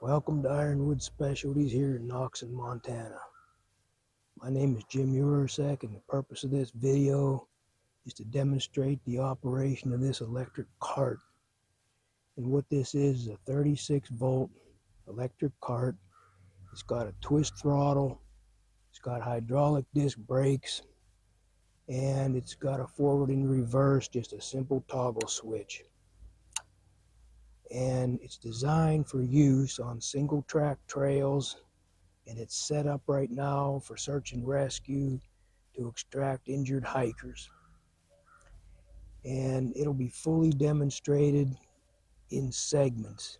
Welcome to Ironwood Specialties here in Knoxon, Montana. My name is Jim Urasek, and the purpose of this video is to demonstrate the operation of this electric cart. And what this is a 36-volt electric cart. It's got a twist throttle, it's got hydraulic disc brakes, and it's got a forward and reverse, just a simple toggle switch. And it's designed for use on single track trails, and it's set up right now for search and rescue to extract injured hikers. And it'll be fully demonstrated in segments.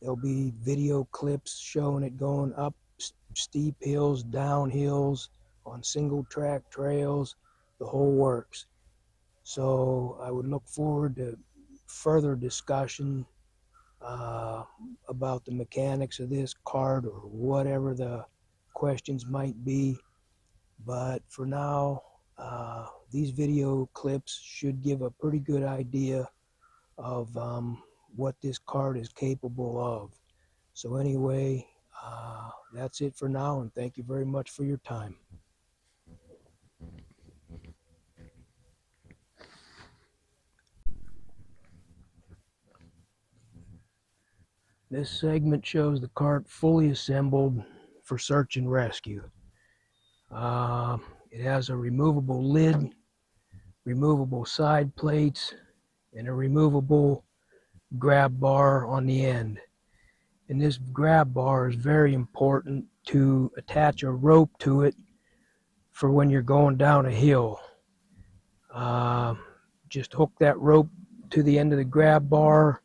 There'll be video clips showing it going up steep hills, down hills, on single track trails, the whole works. So I would look forward to further discussion about the mechanics of this cart or whatever the questions might be. But for now, these video clips should give a pretty good idea of what this cart is capable of. So anyway, that's it for now, and thank you very much for your time. This segment shows the cart fully assembled for search and rescue. It has a removable lid, removable side plates, and a removable grab bar on the end. And this grab bar is very important to attach a rope to it for when you're going down a hill. Just hook that rope to the end of the grab bar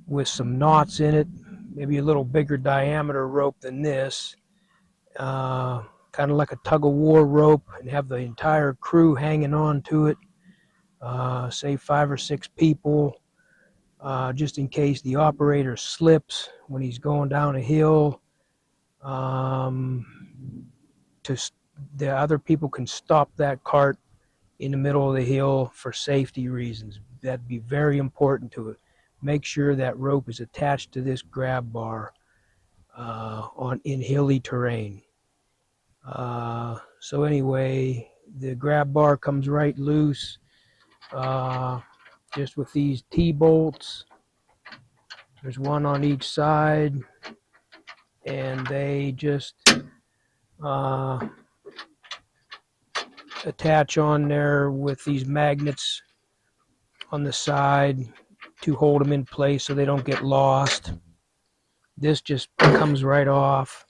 with some knots in it, maybe a little bigger diameter rope than this, kind of like a tug-of-war rope, and have the entire crew hanging on to it, say 5 or 6 people, just in case the operator slips when he's going down a hill. The other people can stop that cart in the middle of the hill for safety reasons. That'd be very important to it. Make sure that rope is attached to this grab bar in hilly terrain. So anyway, the grab bar comes right loose, just with these T-bolts. There's one on each side, and they just attach on there with these magnets on the side to hold them in place so they don't get lost. This just comes right off.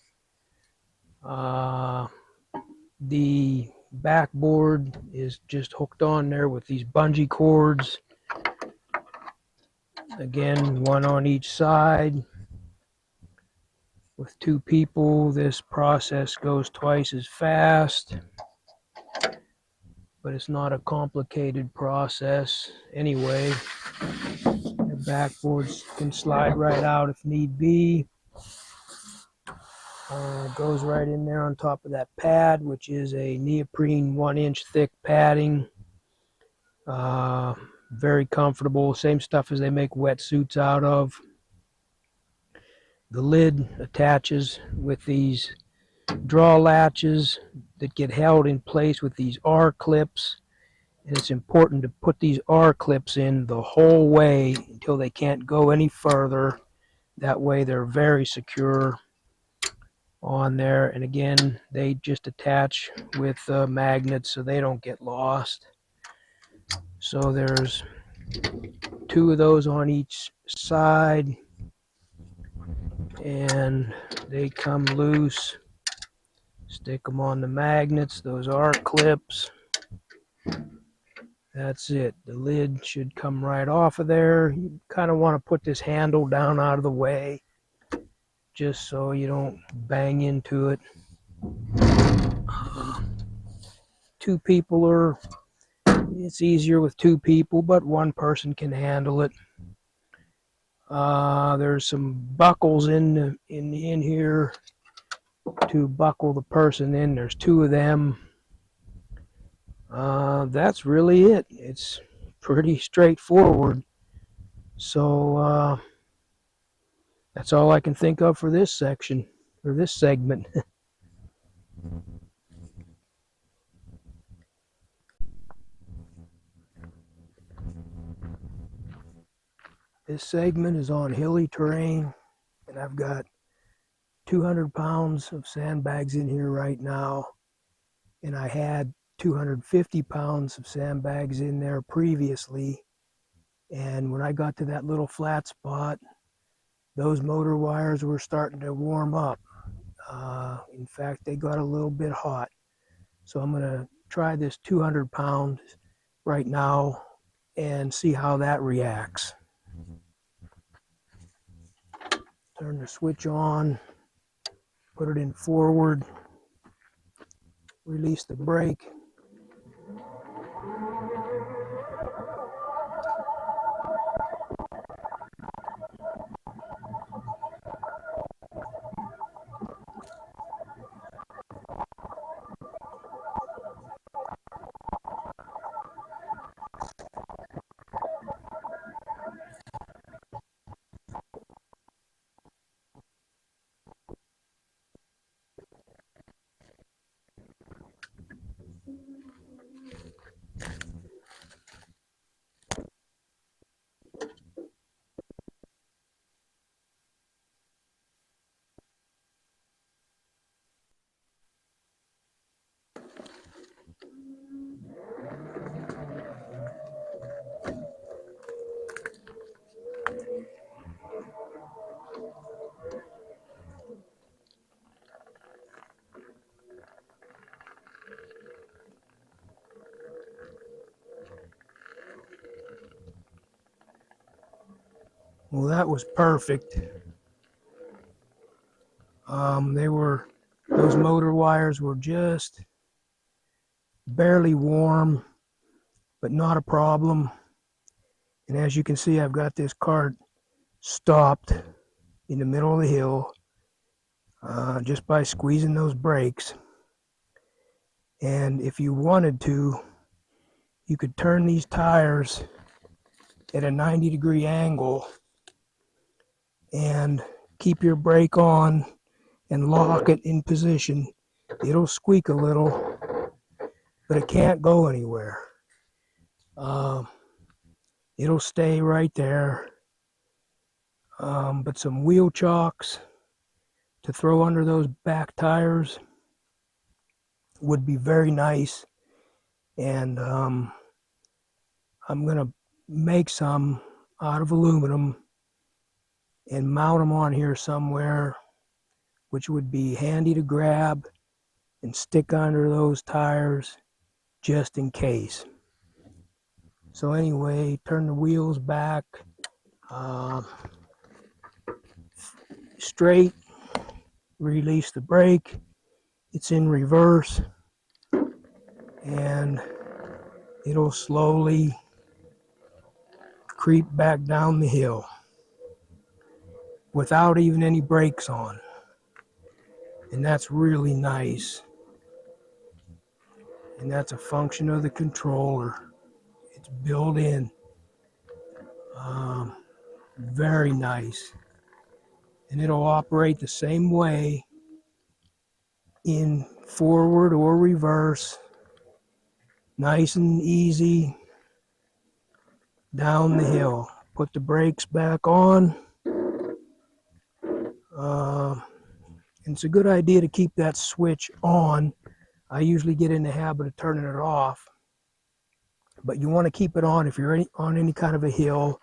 The backboard is just hooked on there with these bungee cords. Again, one on each side. With 2 people, this process goes twice as fast, but it's not a complicated process anyway. The backboards can slide right out if need be. Goes right in there on top of that pad, which is a neoprene 1-inch thick padding. Very comfortable, same stuff as they make wetsuits out of. The lid attaches with these draw latches that get held in place with these R clips, and it's important to put these R clips in the whole way until they can't go any further. That way they're very secure on there, and again they just attach with magnets so they don't get lost. So there's 2 of those on each side, and they come loose. Stick them on the magnets, those are clips. That's it. The lid should come right off of there. You kind of want to put this handle down out of the way just so you don't bang into it. 2 people it's easier with 2 people, but 1 person can handle it. There's some buckles in here to buckle the person in. There's 2 of them. That's really it. It's pretty straightforward. So That's all I can think of for this section, or this segment. This segment is on hilly terrain, and I've got 200 pounds of sandbags in here right now, and I had 250 pounds of sandbags in there previously. And when I got to that little flat spot, those motor wires were starting to warm up. In fact, they got a little bit hot. So I'm going to try this 200 pounds right now and see how that reacts. Turn the switch on, put it in forward, release the brake. Well, that was perfect. Those motor wires were just barely warm, but not a problem. And as you can see, I've got this cart stopped in the middle of the hill just by squeezing those brakes. And if you wanted to, you could turn these tires at a 90-degree angle and keep your brake on and lock it in position. It'll squeak a little, but it can't go anywhere. It'll stay right there. But some wheel chocks to throw under those back tires would be very nice. And I'm going to make some out of aluminum and mount them on here somewhere, which would be handy to grab and stick under those tires just in case. So anyway, turn the wheels back straight, release the brake. It's in reverse, and it'll slowly creep back down the hill without even any brakes on. And that's really nice. And that's a function of the controller. It's built in. Very nice. And it'll operate the same way in forward or reverse. Nice and easy down the hill. Put the brakes back on. It's a good idea to keep that switch on. I usually get in the habit of turning it off, but you want to keep it on if you're on any kind of a hill,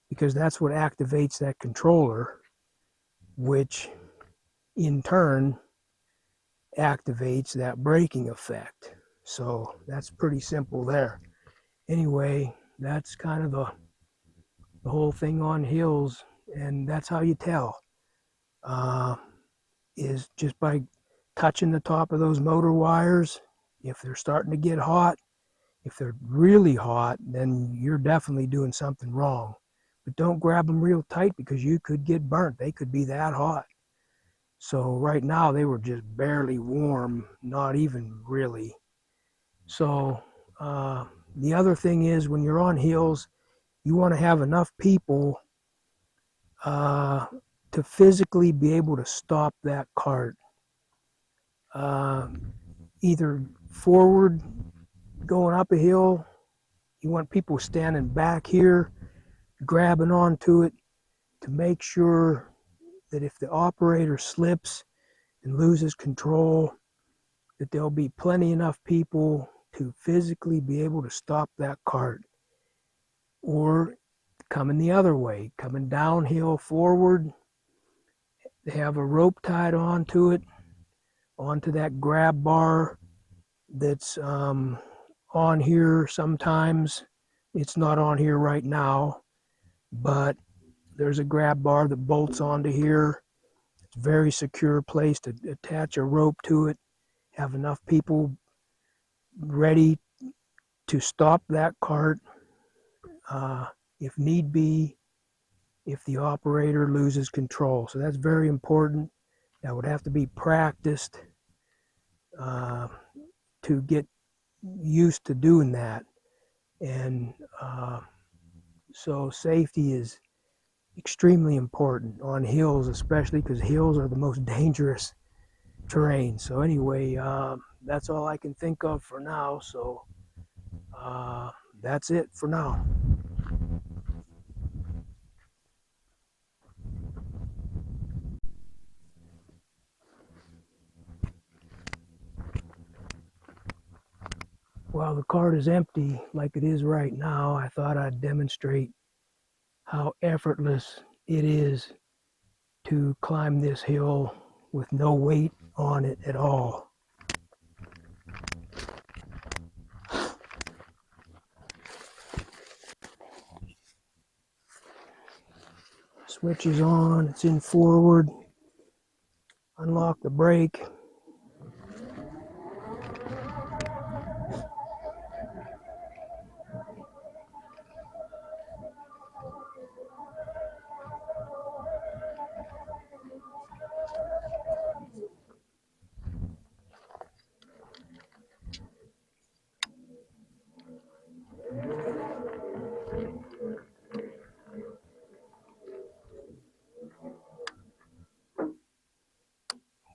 because that's what activates that controller, which in turn activates that braking effect. So that's pretty simple there. Anyway, that's kind of the whole thing on hills, and that's how you tell. Is just by touching the top of those motor wires. If they're starting to get hot, if they're really hot, then you're definitely doing something wrong. But don't grab them real tight, because you could get burnt. They could be that hot. So right now they were just barely warm, not even really. So the other thing is, when you're on hills, you want to have enough people to to physically be able to stop that cart, either forward going up a hill, you want people standing back here grabbing onto it to make sure that if the operator slips and loses control, that there'll be plenty enough people to physically be able to stop that cart. Or coming the other way, coming downhill forward, they have a rope tied onto it, onto that grab bar that's on here sometimes. It's not on here right now, but there's a grab bar that bolts onto here. It's a very secure place to attach a rope to it, have enough people ready to stop that cart if need be, if the operator loses control. So that's very important. That would have to be practiced to get used to doing that. And so safety is extremely important on hills, especially because hills are the most dangerous terrain. So anyway, that's all I can think of for now. So that's it for now. While the cart is empty like it is right now, I thought I'd demonstrate how effortless it is to climb this hill with no weight on it at all. Switch is on, it's in forward. Unlock the brake.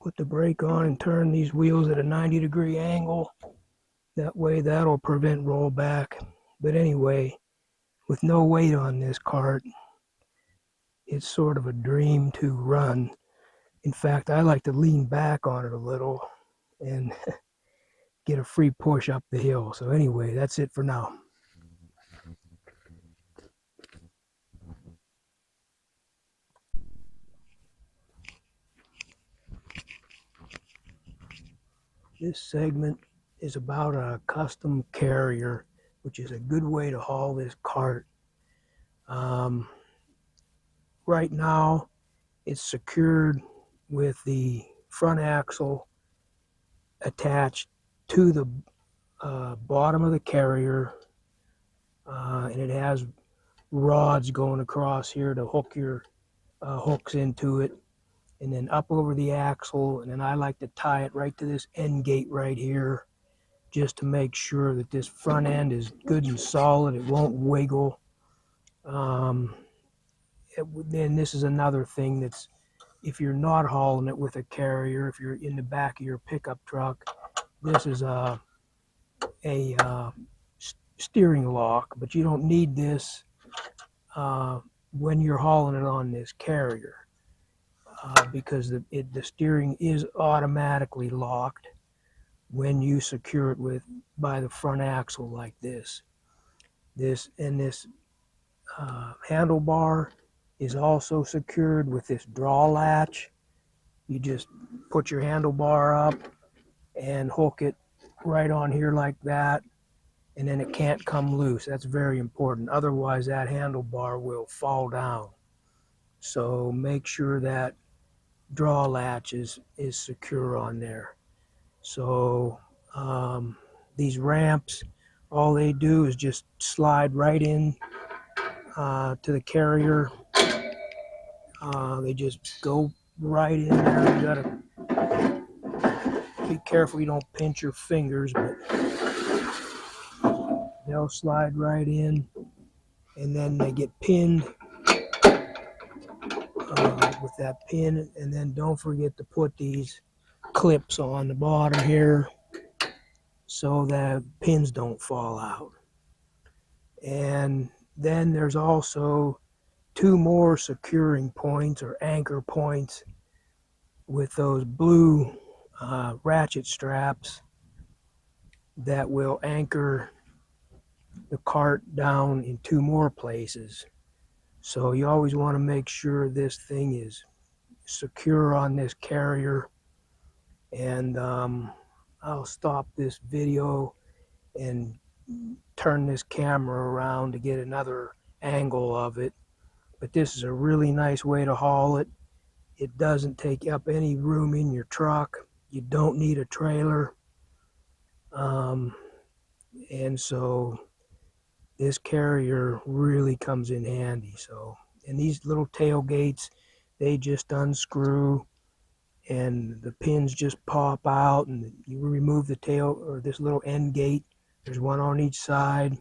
Put the brake on and turn these wheels at a 90-degree angle. That way that'll prevent rollback. But anyway, with no weight on this cart, it's sort of a dream to run. In fact, I like to lean back on it a little and get a free push up the hill. So anyway, that's it for now. This segment is about a custom carrier, which is a good way to haul this cart. Right now, it's secured with the front axle attached to the bottom of the carrier, and it has rods going across here to hook your hooks into it, and then up over the axle, and then I like to tie it right to this end gate right here, just to make sure that this front end is good and solid. It won't wiggle. Then this is another thing that's, if you're not hauling it with a carrier, if you're in the back of your pickup truck, this is a steering lock, but you don't need this when you're hauling it on this carrier because the steering is automatically locked when you secure it by the front axle like this. This handlebar is also secured with this draw latch. You just put your handlebar up and hook it right on here like that, and then it can't come loose. That's very important. Otherwise, that handlebar will fall down. So make sure that draw latch is secure on there. So these ramps, all they do is just slide right in to the carrier. They just go right in there. You gotta be careful you don't pinch your fingers, but they'll slide right in, and then they get pinned with that pin, and then don't forget to put these clips on the bottom here so that pins don't fall out. And then there's also 2 more securing points or anchor points with those blue ratchet straps that will anchor the cart down in 2 more places. So you always want to make sure this thing is secure on this carrier. And I'll stop this video and turn this camera around to get another angle of it. But this is a really nice way to haul it. It doesn't take up any room in your truck. You don't need a trailer. And so this carrier really comes in handy. So, and these little tailgates, they just unscrew and the pins just pop out, and you remove the tail or this little end gate. There's one on each side,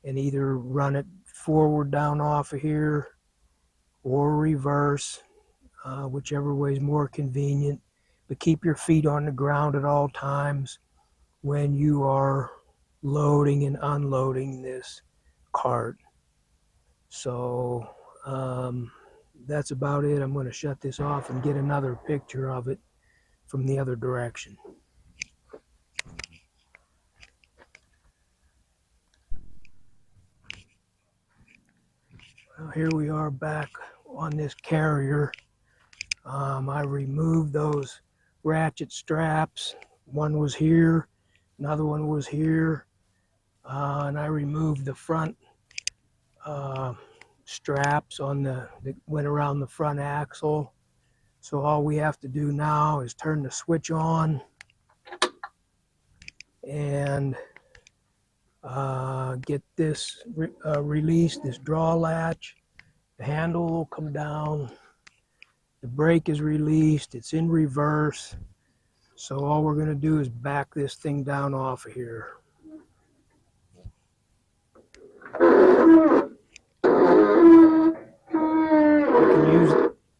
and either run it forward down off of here or reverse, whichever way is more convenient. But keep your feet on the ground at all times when you are loading and unloading this cart. So that's about it. I'm going to shut this off and get another picture of it from the other direction. Well, here we are back on this carrier. I removed those ratchet straps. One was here, another one was here, and I removed the front straps on that went around the front axle. So all we have to do now is turn the switch on and get this released, this draw latch. The handle will come down. The brake is released. It's in reverse. So all we're going to do is back this thing down off of here.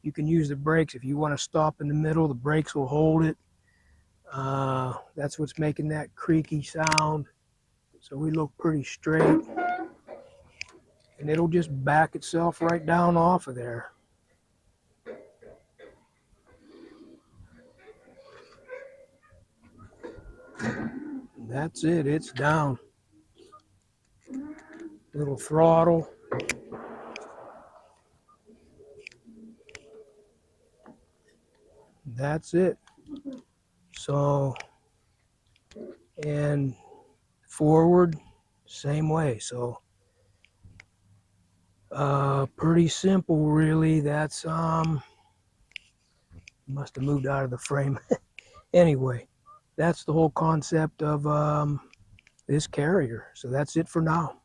You can use the brakes if you want to stop in the middle. The brakes will hold it. That's what's making that creaky sound. So we look pretty straight, and it'll just back itself right down off of there. That's it. It's down. Little throttle. That's it. So, and forward, same way. So, pretty simple, really. That's must have moved out of the frame. Anyway, that's the whole concept of this carrier. So that's it for now.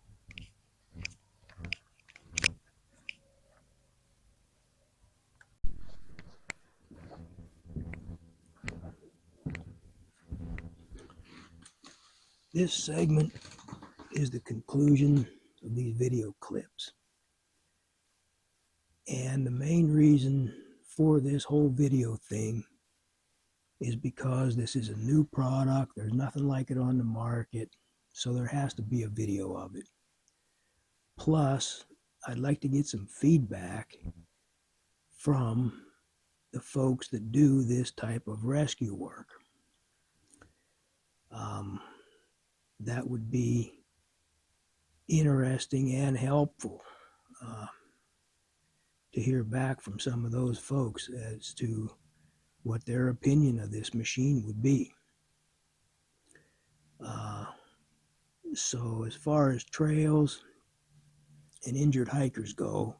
This segment is the conclusion of these video clips. And the main reason for this whole video thing is because this is a new product. There's nothing like it on the market. So there has to be a video of it. Plus, I'd like to get some feedback from the folks that do this type of rescue work. That would be interesting and helpful to hear back from some of those folks as to what their opinion of this machine would be. So as far as trails and injured hikers go,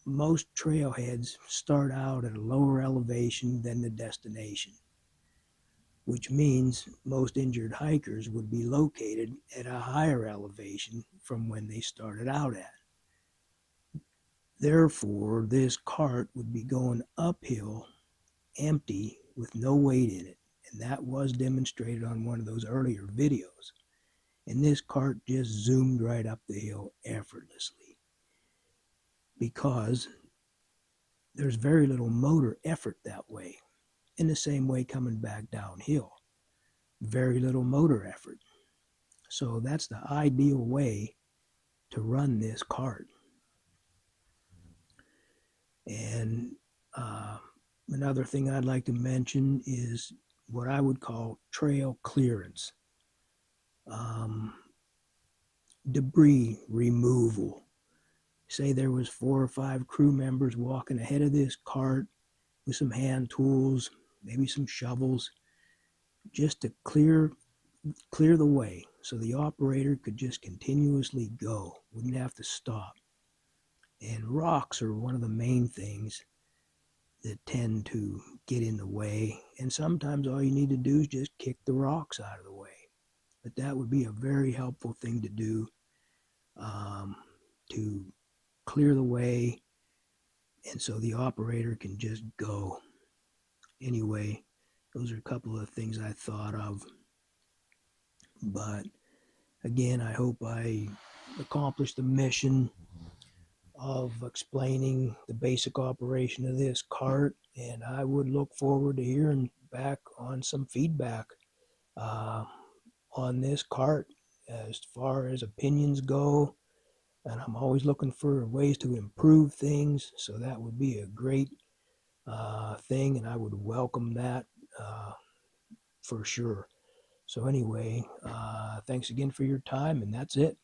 most trailheads start out at a lower elevation than the destination, which means most injured hikers would be located at a higher elevation from when they started out at. Therefore, this cart would be going uphill empty with no weight in it, and that was demonstrated on one of those earlier videos. And this cart just zoomed right up the hill effortlessly. because there's very little motor effort that way. In the same way, coming back downhill, very little motor effort. So that's the ideal way to run this cart. And uh, another thing I'd like to mention is what I would call trail clearance, um, debris removal. Say there was 4 or 5 crew members walking ahead of this cart with some hand tools, maybe some shovels, just to clear the way so the operator could just continuously go, wouldn't have to stop. And rocks are one of the main things that tend to get in the way. And sometimes all you need to do is just kick the rocks out of the way. But that would be a very helpful thing to do, to clear the way, and so the operator can just go. Anyway, those are a couple of things I thought of. But again, I hope I accomplished the mission of explaining the basic operation of this cart, and I would look forward to hearing back on some feedback uh, on this cart as far as opinions go. And I'm always looking for ways to improve things, so that would be a great thing, and I would welcome that uh, for sure. So anyway, thanks again for your time, and that's it.